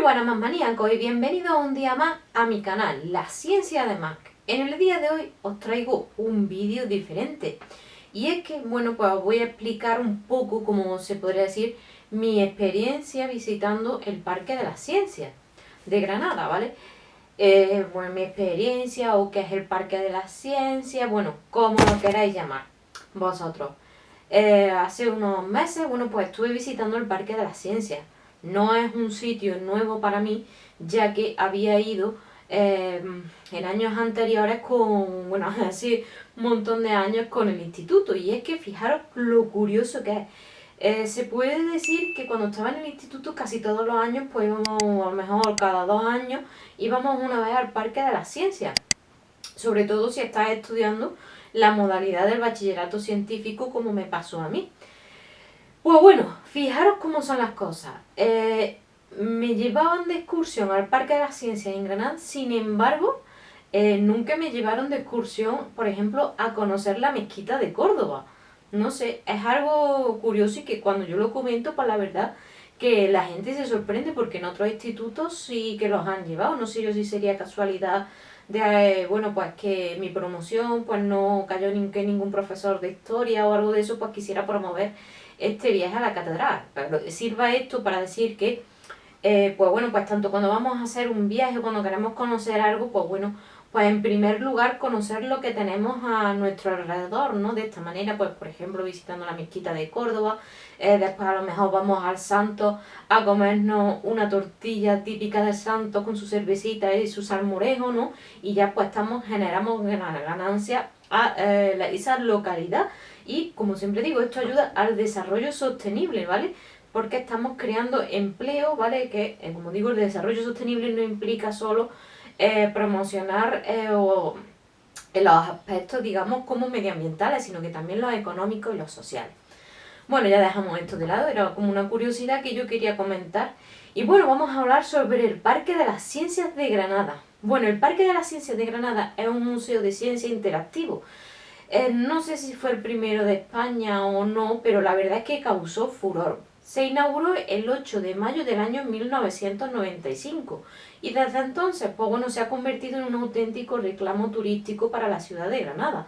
buenas más maníacos y bienvenidos un día más a mi canal, La Ciencia de Mac. En el día de hoy os traigo un vídeo diferente y es que, bueno, pues os voy a explicar un poco, como se podría decir, mi experiencia visitando el Parque de las Ciencias de Granada, ¿vale? Bueno, mi experiencia o qué es el Parque de las Ciencias, bueno, como lo queráis llamar vosotros. Hace unos meses, bueno, pues estuve visitando el Parque de las Ciencias. No es un sitio nuevo para mí, ya que había ido en años anteriores con, bueno, así un montón de años con el instituto. Y es que fijaros lo curioso que es. Se puede decir que cuando estaba en el instituto casi todos los años, pues íbamos, a lo mejor cada 2 años, íbamos una vez al Parque de las Ciencias. Sobre todo si estás estudiando la modalidad del bachillerato científico como me pasó a mí. Pues bueno, fijaros cómo son las cosas. Me llevaban de excursión al Parque de las Ciencias en Granada, sin embargo, nunca me llevaron de excursión, por ejemplo, a conocer la mezquita de Córdoba. No sé, es algo curioso y que cuando yo lo comento, pues la verdad que la gente se sorprende porque en otros institutos sí que los han llevado. No sé yo si sería casualidad de, bueno, pues que mi promoción pues no cayó que ningún profesor de historia o algo de eso pues quisiera promover este viaje a la catedral. Pero sirva esto para decir que, pues bueno, pues tanto cuando vamos a hacer un viaje, cuando queremos conocer algo, pues bueno, pues en primer lugar conocer lo que tenemos a nuestro alrededor, ¿no? De esta manera, pues por ejemplo visitando la mezquita de Córdoba, después a lo mejor vamos al Santo a comernos una tortilla típica del Santo con su cervecita y su salmorejo, ¿no? Y ya pues generamos ganancia a esa localidad. Y como siempre digo, esto ayuda al desarrollo sostenible, ¿vale? Porque estamos creando empleo, ¿vale? Que, como digo, el desarrollo sostenible no implica solo promocionar o en los aspectos, digamos, como medioambientales, sino que también los económicos y los sociales. Bueno, ya dejamos esto de lado, era como una curiosidad que yo quería comentar. Y bueno, vamos a hablar sobre el Parque de las Ciencias de Granada. Bueno, el Parque de las Ciencias de Granada es un museo de ciencia interactivo. No sé si fue el primero de España o no, pero la verdad es que causó furor. Se inauguró el 8 de mayo del año 1995 y desde entonces, pues bueno, se ha convertido en un auténtico reclamo turístico para la ciudad de Granada.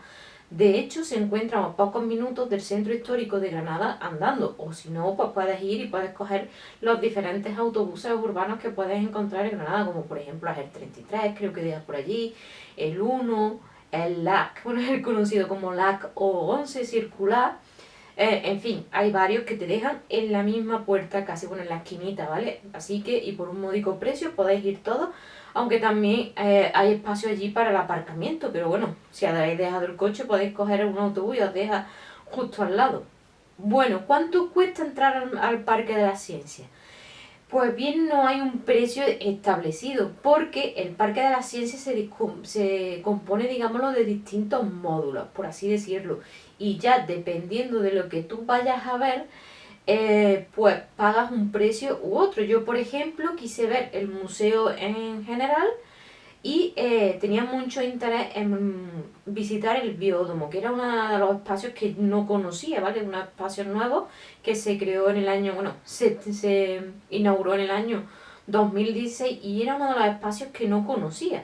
De hecho, se encuentra a pocos minutos del centro histórico de Granada andando, o si no, pues puedes ir y puedes coger los diferentes autobuses urbanos que puedes encontrar en Granada, como por ejemplo el 33, creo que deja por allí, el 1, el LAC, bueno, es el conocido como LAC o 11 circular. En fin, hay varios que te dejan en la misma puerta, casi bueno, en la esquinita, ¿vale? Así que, y por un módico precio, podéis ir todos, aunque también hay espacio allí para el aparcamiento, pero bueno, si habéis dejado el coche, podéis coger un autobús y os deja justo al lado. Bueno, ¿cuánto cuesta entrar al Parque de las Ciencias? Pues bien, no hay un precio establecido, porque el Parque de las Ciencias se compone, digámoslo, de distintos módulos, por así decirlo. Y ya dependiendo de lo que tú vayas a ver, pues pagas un precio u otro. Yo, por ejemplo, quise ver el museo en general y tenía mucho interés en visitar el biódromo, que era uno de los espacios que no conocía, ¿vale? Un espacio nuevo que se creó en el año, bueno, se inauguró en el año 2016 y era uno de los espacios que no conocía.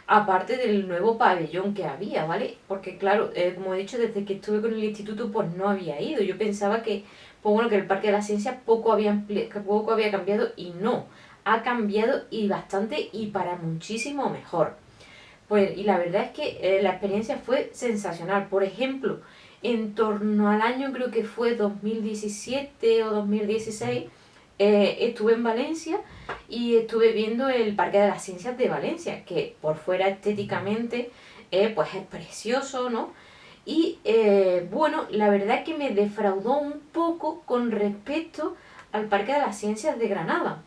Aparte del nuevo pabellón que había, ¿vale? Porque claro, como he dicho, desde que estuve con el instituto, pues no había ido. Yo pensaba que, pues bueno, que el Parque de la Ciencia poco había cambiado y no. Ha cambiado y bastante y para muchísimo mejor. Pues, y la verdad es que la experiencia fue sensacional. Por ejemplo, en torno al año, creo que fue 2017 o 2016, estuve en Valencia y estuve viendo el Parque de las Ciencias de Valencia, que por fuera estéticamente pues es precioso, ¿no? Y bueno, la verdad es que me defraudó un poco con respecto al Parque de las Ciencias de Granada.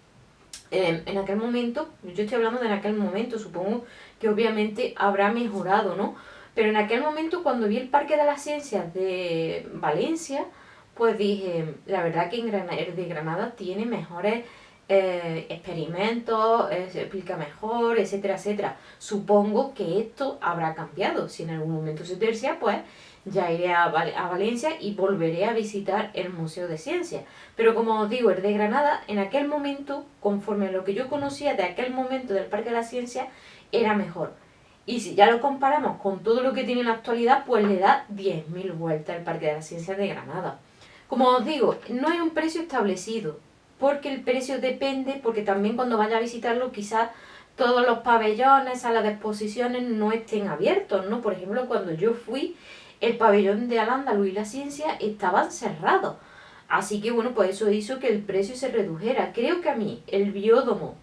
En aquel momento, yo estoy hablando de en aquel momento, supongo que obviamente habrá mejorado, ¿no? Pero en aquel momento cuando vi el Parque de las Ciencias de Valencia, pues dije, la verdad que el de Granada tiene mejores experimentos, se explica mejor, etcétera, etcétera. Supongo que esto habrá cambiado. Si en algún momento se tercia, pues ya iré a Valencia y volveré a visitar el Museo de Ciencias. Pero como os digo, el de Granada, en aquel momento, conforme a lo que yo conocía de aquel momento del Parque de la Ciencia, era mejor. Y si ya lo comparamos con todo lo que tiene en la actualidad, pues le da 10.000 vueltas el Parque de la Ciencia de Granada. Como os digo, no hay un precio establecido, porque el precio depende, porque también cuando vaya a visitarlo quizás todos los pabellones, salas de exposiciones no estén abiertos, ¿no? Por ejemplo, cuando yo fui, el pabellón de Al-Ándalus y la Ciencia estaban cerrados. Así que bueno, pues eso hizo que el precio se redujera. Creo que a mí el biódromo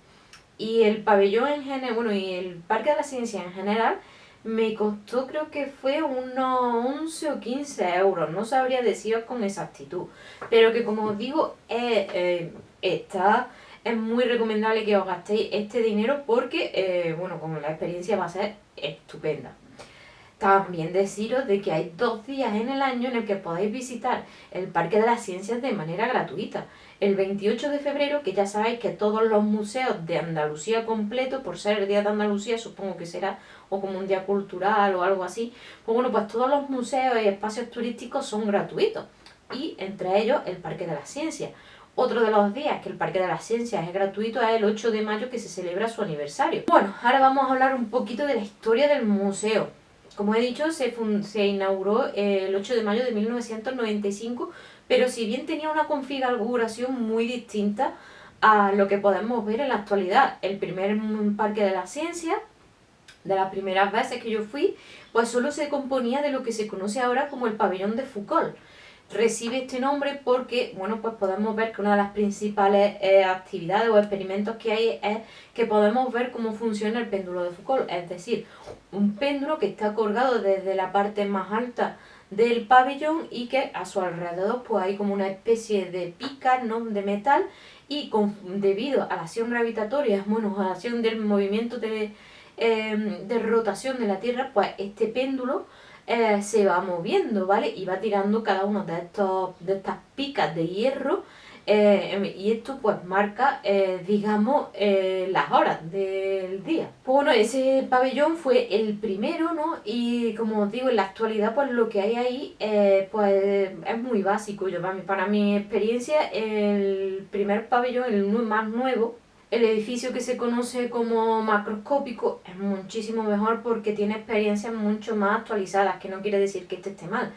y el pabellón en general, bueno, y el Parque de la Ciencia en general, me costó, creo que fue unos 11 o 15 euros, no sabría deciros con exactitud, pero que como os digo, es muy recomendable que os gastéis este dinero porque, bueno, como la experiencia va a ser estupenda. También deciros de que hay 2 días en el año en el que podéis visitar el Parque de las Ciencias de manera gratuita. El 28 de febrero, que ya sabéis que todos los museos de Andalucía completo, por ser el Día de Andalucía, supongo que será o como un día cultural o algo así, pues bueno, pues todos los museos y espacios turísticos son gratuitos. Y entre ellos el Parque de las Ciencias. Otro de los días que el Parque de las Ciencias es gratuito es el 8 de mayo, que se celebra su aniversario. Bueno, ahora vamos a hablar un poquito de la historia del museo. Como he dicho, se inauguró el 8 de mayo de 1995, pero si bien tenía una configuración muy distinta a lo que podemos ver en la actualidad. El primer Parque de la Ciencia, de las primeras veces que yo fui, pues solo se componía de lo que se conoce ahora como el pabellón de Foucault. Recibe este nombre porque, bueno, pues podemos ver que una de las principales actividades o experimentos que hay es que podemos ver cómo funciona el péndulo de Foucault, es decir, un péndulo que está colgado desde la parte más alta del pabellón y que a su alrededor pues hay como una especie de picas, ¿no?, de metal, y debido a la acción gravitatoria, bueno, a la acción del movimiento de rotación de la Tierra, pues este péndulo se va moviendo, ¿vale? Y va tirando cada uno de estas picas de hierro, y esto pues marca, digamos, las horas del día. Pues bueno, ese pabellón fue el primero, ¿no? Y como os digo, en la actualidad pues lo que hay ahí pues es muy básico. Para mi experiencia, el primer pabellón, el más nuevo, el edificio que se conoce como macroscópico, es muchísimo mejor porque tiene experiencias mucho más actualizadas, que no quiere decir que este esté mal.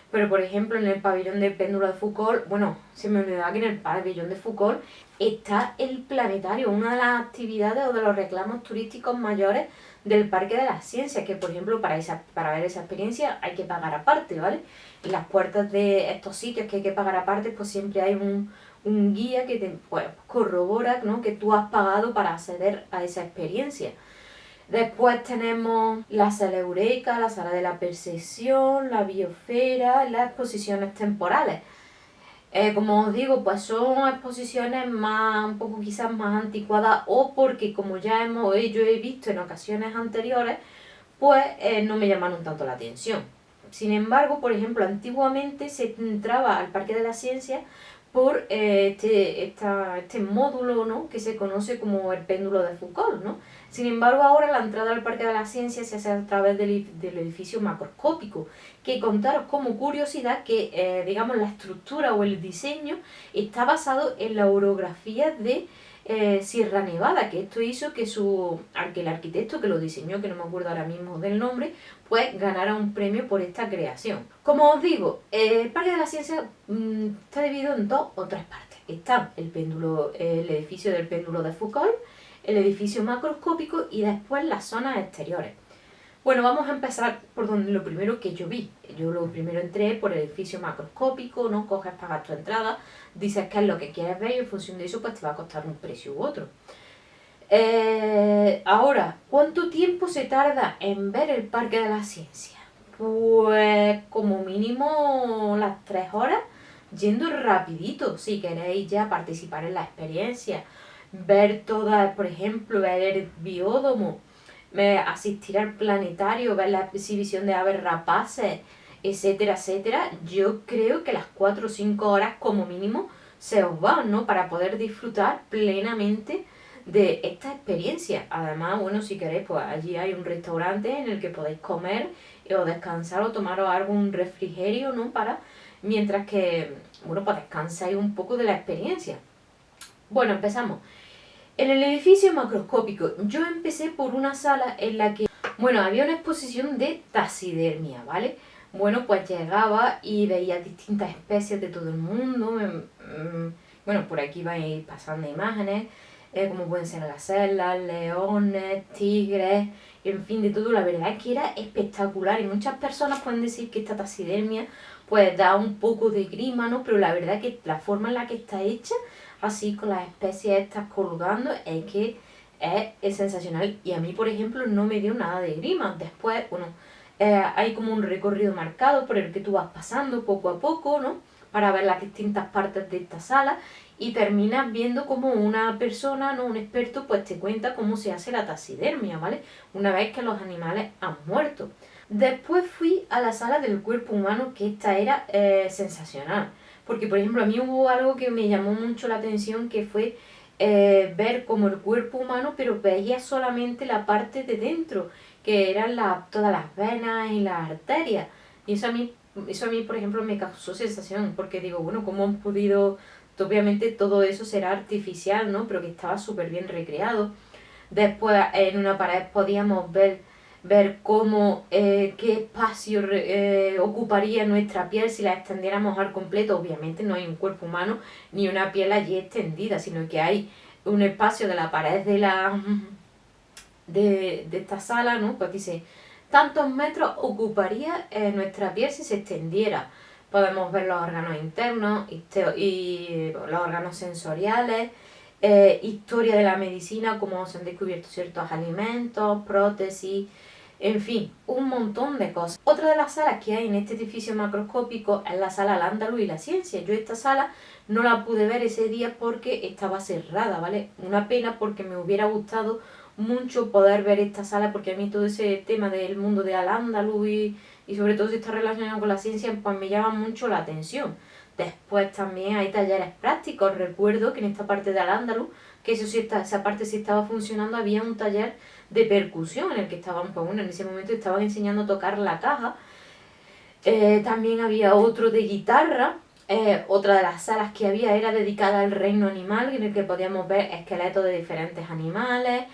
Pero por ejemplo en el pabellón del péndulo de Foucault, bueno, se me olvidaba que en el pabellón de Foucault está el planetario, una de las actividades o de los reclamos turísticos mayores del Parque de las Ciencias, que por ejemplo para ver esa experiencia hay que pagar aparte, ¿vale? En las puertas de estos sitios que hay que pagar aparte, pues siempre hay un guía que te pues, corrobora, ¿no?, que tú has pagado para acceder a esa experiencia. Después tenemos la sala Eureka, la sala de la percepción, la biosfera, las exposiciones temporales. Como os digo, pues son exposiciones un poco quizás más anticuadas, o porque como yo he visto en ocasiones anteriores, pues no me llamaron tanto la atención. Sin embargo, por ejemplo, antiguamente se entraba al Parque de la Ciencia por este módulo, ¿no?, que se conoce como el péndulo de Foucault, ¿no? Sin embargo, ahora la entrada al Parque de la Ciencia se hace a través del edificio macroscópico, que contaros como curiosidad que, digamos, la estructura o el diseño está basado en la orografía de Sierra Nevada, que esto hizo que el arquitecto que lo diseñó, que no me acuerdo ahora mismo del nombre, pues ganara un premio por esta creación. Como os digo, el Parque de la Ciencia está dividido en 2 o 3 partes. Está el edificio del péndulo de Foucault, el edificio macroscópico y después las zonas exteriores. Bueno, vamos a empezar por lo primero que yo vi. Yo lo primero entré por el edificio macroscópico, ¿no? Coges, pagas tu entrada, dices qué es lo que quieres ver y en función de eso pues te va a costar un precio u otro. Ahora, ¿cuánto tiempo se tarda en ver el Parque de la Ciencia? Pues como mínimo las 3 horas, yendo rapidito, si queréis ya participar en la experiencia, ver todas, por ejemplo, ver el biódromo, asistir al planetario, ver la exhibición de aves rapaces, etcétera, etcétera. Yo creo que las 4 o 5 horas como mínimo se os van, ¿no? Para poder disfrutar plenamente de esta experiencia. Además, bueno, si queréis, pues allí hay un restaurante en el que podéis comer o descansar o tomaros algún refrigerio, ¿no? Para, mientras que, bueno, pues descansáis un poco de la experiencia. Bueno, empezamos. En el edificio macroscópico, yo empecé por una sala en la que, bueno, había una exposición de taxidermia, ¿vale? Bueno, pues llegaba y veía distintas especies de todo el mundo. Bueno, por aquí vais pasando imágenes, como pueden ser gacelas, leones, tigres, en fin, de todo. La verdad es que era espectacular y muchas personas pueden decir que esta taxidermia pues da un poco de grima, ¿no? Pero la verdad es que la forma en la que está hecha, así con las especies estas colgando, es que es sensacional. Y a mí, por ejemplo, no me dio nada de grima. Después, bueno, hay como un recorrido marcado por el que tú vas pasando poco a poco, ¿no? Para ver las distintas partes de esta sala y terminas viendo como una persona, ¿no? Un experto, pues te cuenta cómo se hace la taxidermia, ¿vale? Una vez que los animales han muerto. Después fui a la sala del cuerpo humano, que esta era sensacional. Porque, por ejemplo, a mí hubo algo que me llamó mucho la atención, que fue ver como el cuerpo humano, pero veía solamente la parte de dentro, que eran todas las venas y las arterias. Y eso a mí, por ejemplo, me causó sensación, porque digo, bueno, ¿cómo han podido...? Obviamente todo eso será artificial, ¿no? Pero que estaba súper bien recreado. Después en una pared podíamos ver cómo, qué espacio ocuparía nuestra piel si la extendiéramos al completo. Obviamente no hay un cuerpo humano ni una piel allí extendida, sino que hay un espacio de la pared de esta sala, ¿no? Pues dice, tantos metros ocuparía nuestra piel si se extendiera. Podemos ver los órganos internos y los órganos sensoriales, historia de la medicina, cómo se han descubierto ciertos alimentos, prótesis, en fin, un montón de cosas. Otra de las salas que hay en este edificio macroscópico es la sala Al-Ándalus y la ciencia. Yo esta sala no la pude ver ese día porque estaba cerrada, ¿vale? Una pena, porque me hubiera gustado mucho poder ver esta sala, porque a mí todo ese tema del mundo de Al-Ándalus y sobre todo si está relacionado con la ciencia, pues me llama mucho la atención. Después también hay talleres prácticos. Recuerdo que en esta parte de Al-Ándalus, que eso sí esa parte sí estaba funcionando, había un taller de percusión en el que estaban, pues bueno, en ese momento estaban enseñando a tocar la caja. También había otro de guitarra. Otra de las salas que había era dedicada al reino animal, en el que podíamos ver esqueletos de diferentes animales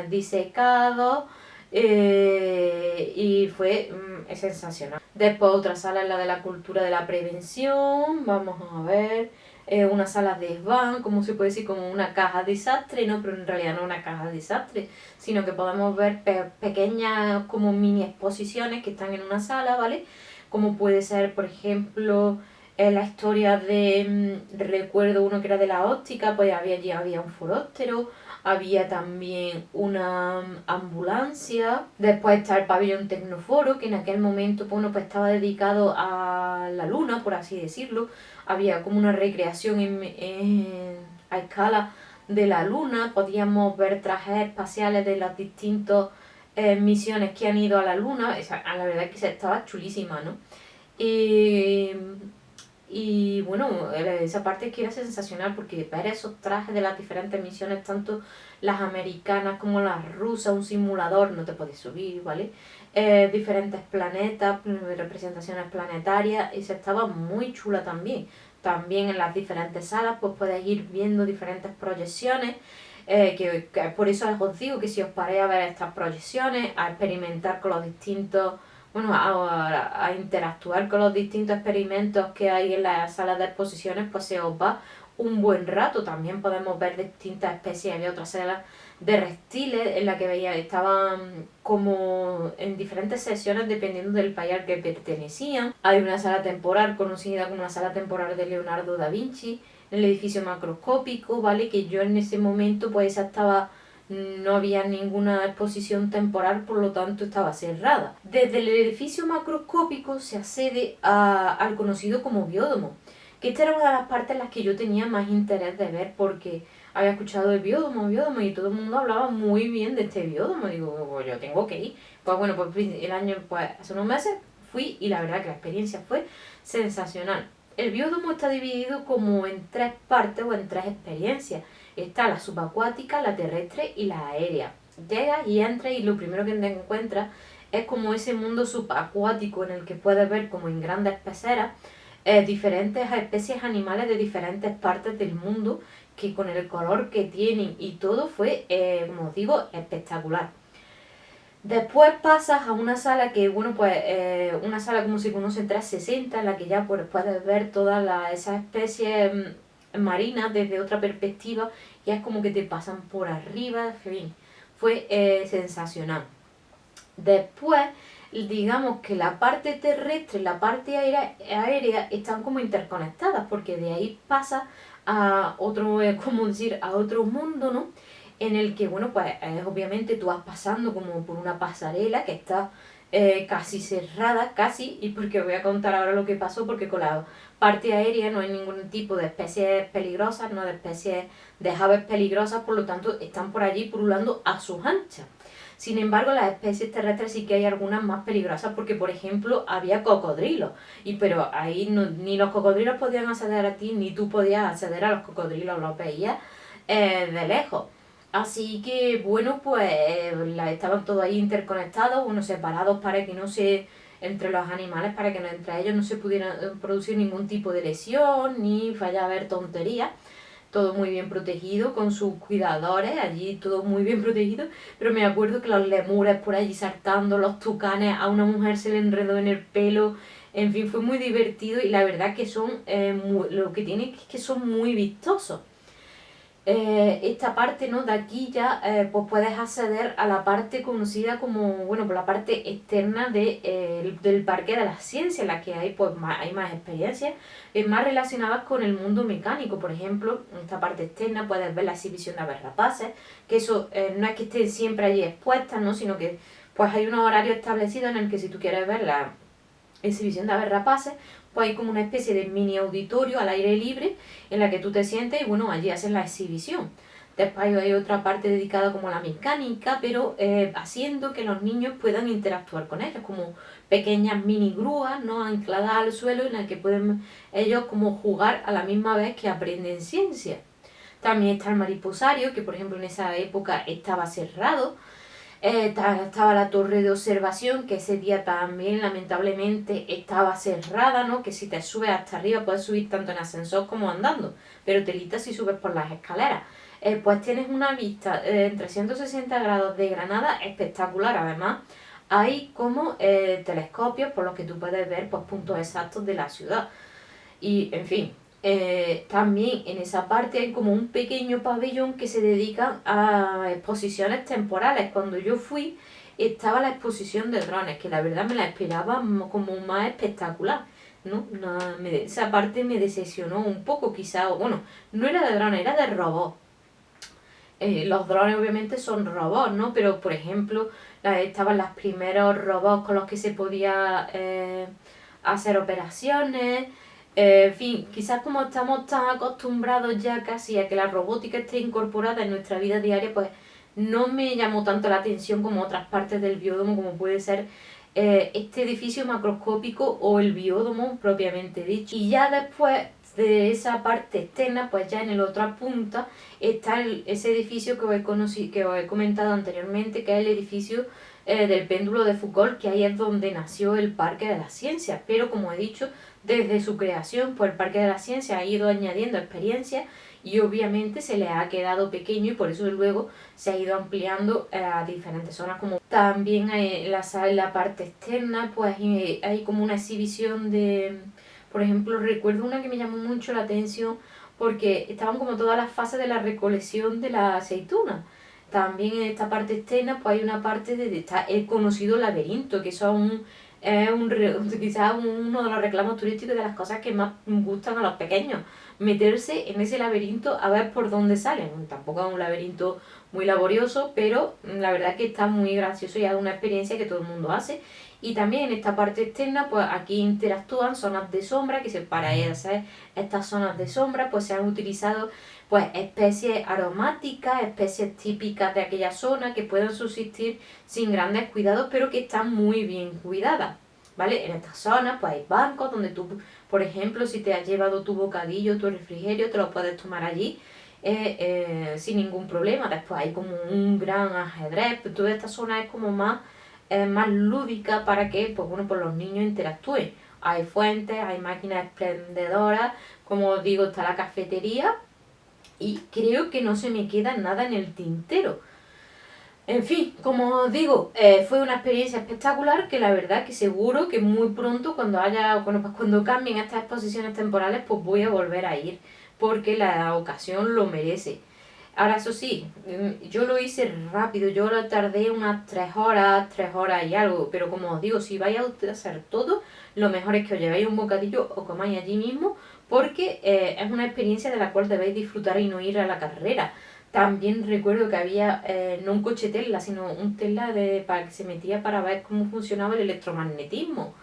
disecados, y fue sensacional. Después otra sala es la de la cultura de la prevención. Vamos a ver, una sala de desván, como se puede decir, como una caja de desastre, no, pero en realidad no una caja de desastre, sino que podemos ver pequeñas como mini exposiciones que están en una sala, ¿vale? Como puede ser, por ejemplo, la historia recuerdo uno que era de la óptica, pues había un foróptero, había también una ambulancia. Después está el pabellón Tecnoforo, que en aquel momento, bueno, pues estaba dedicado a la luna, por así decirlo. Había como una recreación a escala de la luna. Podíamos ver trajes espaciales de las distintas misiones que han ido a la luna. La verdad es que estaba chulísima, ¿no? Y bueno, esa parte que era sensacional, porque ver esos trajes de las diferentes misiones, tanto las americanas como las rusas, un simulador, no te puedes subir, ¿vale? Diferentes planetas, representaciones planetarias, y se estaba muy chula también. También en las diferentes salas pues puedes ir viendo diferentes proyecciones, que por eso os digo que si os paréis a ver estas proyecciones, a experimentar con los distintos, bueno, a interactuar con los distintos experimentos que hay en las salas de exposiciones, pues se os va un buen rato. También podemos ver distintas especies. Había otra sala de reptiles en la que veía, estaban como en diferentes sesiones dependiendo del país al que pertenecían. Hay una sala temporal conocida como la sala temporal de Leonardo da Vinci, en el edificio macroscópico, ¿vale? Que yo en ese momento pues esa estaba... No había ninguna exposición temporal, por lo tanto estaba cerrada. Desde el edificio macroscópico se accede al conocido como biódromo, que esta era una de las partes en las que yo tenía más interés de ver, porque había escuchado el biódromo, y todo el mundo hablaba muy bien de este biódromo. Digo, pues yo tengo que ir. Pues bueno, pues hace unos meses fui y la verdad que la experiencia fue sensacional. el biódromo está dividido como en tres partes o en tres experiencias. Está la subacuática, la terrestre y la aérea. Llegas y entras y lo primero que te encuentras es como ese mundo subacuático en el que puedes ver como en grandes peceras diferentes especies animales de diferentes partes del mundo que con el color que tienen y todo fue, como os digo, espectacular. Después pasas a una sala que, bueno, pues una sala como se conoce 360, en la que ya pues, puedes ver todas esas especies marinas desde otra perspectiva y es como que te pasan por arriba, en fin, fue sensacional. Después, digamos que la parte terrestre y la parte aérea están como interconectadas porque de ahí pasa a otro, como decir, a otro mundo, ¿no? En el que, bueno, pues obviamente tú vas pasando como por una pasarela que está casi cerrada, casi, y porque os voy a contar ahora lo que pasó, porque con la parte aérea no hay ningún tipo de especies peligrosas, no de especies de aves peligrosas, por lo tanto están por allí pululando a sus anchas. Sin embargo, las especies terrestres sí que hay algunas más peligrosas porque, por ejemplo, había cocodrilos. Pero ahí ni los cocodrilos podían acceder a ti, ni tú podías acceder a los cocodrilos, los veías de lejos. Así que, bueno, pues estaban todos ahí interconectados, unos separados para que no se entre los animales, para que entre ellos no se pudiera producir ningún tipo de lesión, ni vaya a haber tonterías. Todo muy bien protegido, con sus cuidadores, allí todo muy bien protegido, pero me acuerdo que los lemures por allí saltando, los tucanes, a una mujer se le enredó en el pelo, en fin, fue muy divertido y la verdad que son, lo que tiene es que son muy vistosos. Esta parte, ¿no? De aquí ya pues puedes acceder a la parte conocida como, bueno, por la parte externa del Parque de las Ciencias, en la que hay, pues, hay más experiencias más relacionadas con el mundo mecánico. Por ejemplo, en esta parte externa puedes ver la exhibición de aves rapaces, que eso no es que estén siempre allí expuestas, ¿no? Sino que pues hay un horario establecido en el que si tú quieres ver la exhibición de aves rapaces, pues hay como una especie de mini auditorio al aire libre en la que tú te sientes y bueno, allí hacen la exhibición. Después hay otra parte dedicada como a la mecánica, pero haciendo que los niños puedan interactuar con ellos, como pequeñas mini grúas, ¿no? Ancladas al suelo en las que pueden ellos como jugar a la misma vez que aprenden ciencia. También está el mariposario, que por ejemplo en esa época estaba cerrado. Estaba la torre de observación, que ese día también lamentablemente estaba cerrada, ¿no? Que si te subes hasta arriba puedes subir tanto en ascensor como andando, pero telita si subes por las escaleras. Pues tienes una vista en 360 grados de Granada espectacular. Además, hay como telescopios por los que tú puedes ver pues, puntos exactos de la ciudad. Y, en fin, también en esa parte hay como un pequeño pabellón que se dedica a exposiciones temporales. Cuando yo fui estaba la exposición de drones, que la verdad me la esperaba como más espectacular, ¿no? Esa parte me decepcionó un poco quizá, o bueno, no era de drones, era de robots. Los drones obviamente son robots, ¿no? Pero por ejemplo estaban los primeros robots con los que se podía hacer operaciones. En fin, quizás como estamos tan acostumbrados ya casi a que la robótica esté incorporada en nuestra vida diaria, pues no me llamó tanto la atención como otras partes del biódromo, como puede ser este edificio macroscópico o el biódromo propiamente dicho. Y ya después de esa parte externa, pues ya en la otra punta está ese edificio que os he comentado anteriormente, que es el edificio del péndulo de Foucault, que ahí es donde nació el Parque de las Ciencias. Pero como he dicho, desde su creación, pues el Parque de las Ciencias ha ido añadiendo experiencias y obviamente se le ha quedado pequeño y por eso luego se ha ido ampliando a diferentes zonas. Como también en la parte externa, pues hay como una exhibición de, por ejemplo, recuerdo una que me llamó mucho la atención porque estaban como todas las fases de la recolección de la aceituna. También en esta parte externa pues hay una parte de está el conocido laberinto, que eso es quizás uno de los reclamos turísticos de las cosas que más gustan a los pequeños. Meterse en ese laberinto a ver por dónde salen. Tampoco es un laberinto muy laborioso, pero la verdad que está muy gracioso y es una experiencia que todo el mundo hace. Y también en esta parte externa, pues aquí interactúan zonas de sombra, que para hacer estas zonas de sombra, pues se han utilizado pues especies aromáticas, especies típicas de aquella zona que pueden subsistir sin grandes cuidados, pero que están muy bien cuidadas. ¿vale? En estas zonas pues hay bancos donde tú, por ejemplo, si te has llevado tu bocadillo, tu refrigerio, te lo puedes tomar allí sin ningún problema. Después hay como un gran ajedrez, pero toda esta zona es como más lúdica para que, pues bueno, pues los niños interactúen. Hay fuentes, hay máquinas expendedoras, como os digo, está la cafetería y creo que no se me queda nada en el tintero. En fin, como os digo, fue una experiencia espectacular que la verdad que seguro que muy pronto bueno, pues cuando cambien estas exposiciones temporales, pues voy a volver a ir, porque la ocasión lo merece. Ahora, eso sí, yo lo hice rápido, yo lo tardé unas 3 horas y algo, pero como os digo, si vais a hacer todo, lo mejor es que os llevéis un bocadillo o comáis allí mismo, porque es una experiencia de la cual debéis disfrutar y no ir a la carrera. También recuerdo que había no un coche Tesla, sino un Tesla para que se metía para ver cómo funcionaba el electromagnetismo.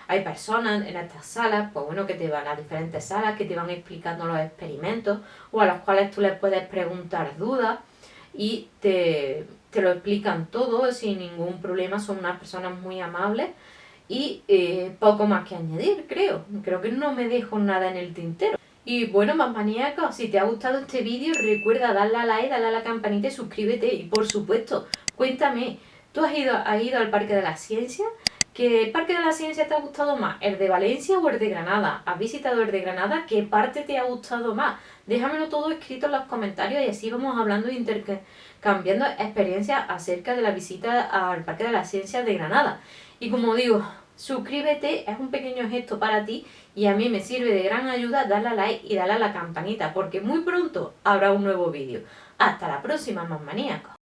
Hay personas en estas salas, pues bueno, que te van a diferentes salas, que te van explicando los experimentos o a los cuales tú les puedes preguntar dudas y te lo explican todo sin ningún problema. Son unas personas muy amables y poco más que añadir, creo. Creo que no me dejo nada en el tintero. Y bueno, más maníacos, si te ha gustado este vídeo, recuerda darle a like, darle a la campanita y suscríbete. Y por supuesto, cuéntame, ¿tú has ido al Parque de la Ciencia? ¿Qué Parque de la Ciencia te ha gustado más? ¿El de Valencia o el de Granada? ¿Has visitado el de Granada? ¿Qué parte te ha gustado más? Déjamelo todo escrito en los comentarios y así vamos hablando e intercambiando experiencias acerca de la visita al Parque de la Ciencia de Granada. Y como digo, suscríbete, es un pequeño gesto para ti y a mí me sirve de gran ayuda darle a like y darle a la campanita porque muy pronto habrá un nuevo vídeo. Hasta la próxima, más maníacos.